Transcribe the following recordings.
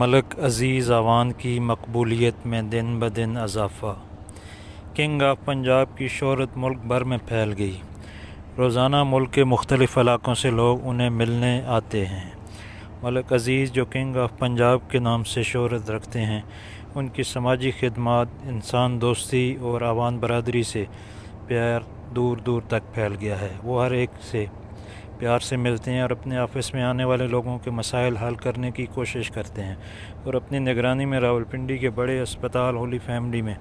ملک عزیز اعوان کی مقبولیت میں دن بدن اضافہ۔ کنگ آف پنجاب کی شہرت ملک بھر میں پھیل گئی۔ روزانہ ملک کے مختلف علاقوں سے لوگ انہیں ملنے آتے ہیں۔ ملک عزیز جو کنگ آف پنجاب کے نام سے شہرت رکھتے ہیں، ان کی سماجی خدمات، انسان دوستی اور اعوان برادری سے پیار دور دور تک پھیل گیا ہے۔ وہ ہر ایک سے پیار سے ملتے ہیں اور اپنے آفس میں آنے والے لوگوں کے مسائل حل کرنے کی کوشش کرتے ہیں، اور اپنی نگرانی میں راولپنڈی کے بڑے اسپتال ہولی فیملی میں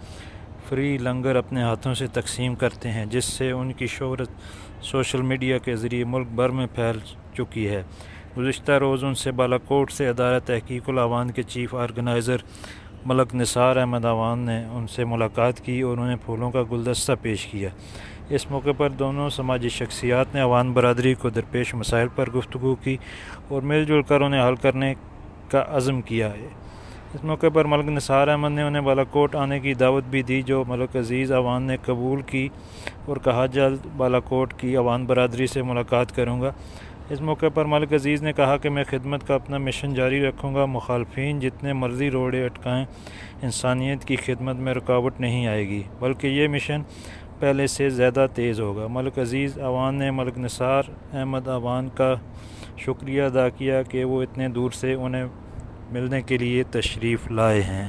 فری لنگر اپنے ہاتھوں سے تقسیم کرتے ہیں، جس سے ان کی شہرت سوشل میڈیا کے ذریعے ملک بھر میں پھیل چکی ہے۔ گزشتہ روز ان سے بالاکوٹ سے ادارہ تحقیق الاعوان کے چیف آرگنائزر ملک نثار احمد اعوان نے ان سے ملاقات کی اور انہیں پھولوں کا گلدستہ پیش کیا۔ اس موقع پر دونوں سماجی شخصیات نے اعوان برادری کو درپیش مسائل پر گفتگو کی اور مل جل کر انہیں حل کرنے کا عزم کیا ہے۔ اس موقع پر ملک نثار احمد نے انہیں بالاکوٹ آنے کی دعوت بھی دی، جو ملک عزیز اعوان نے قبول کی اور کہا جلد بالاکوٹ کی اعوان برادری سے ملاقات کروں گا۔ اس موقع پر ملک عزیز نے کہا کہ میں خدمت کا اپنا مشن جاری رکھوں گا، مخالفین جتنے مرضی روڑے اٹکائیں، انسانیت کی خدمت میں رکاوٹ نہیں آئے گی، بلکہ یہ مشن پہلے سے زیادہ تیز ہوگا۔ ملک عزیز اعوان نے ملک نثار احمد اعوان کا شکریہ ادا کیا کہ وہ اتنے دور سے انہیں ملنے کے لیے تشریف لائے ہیں۔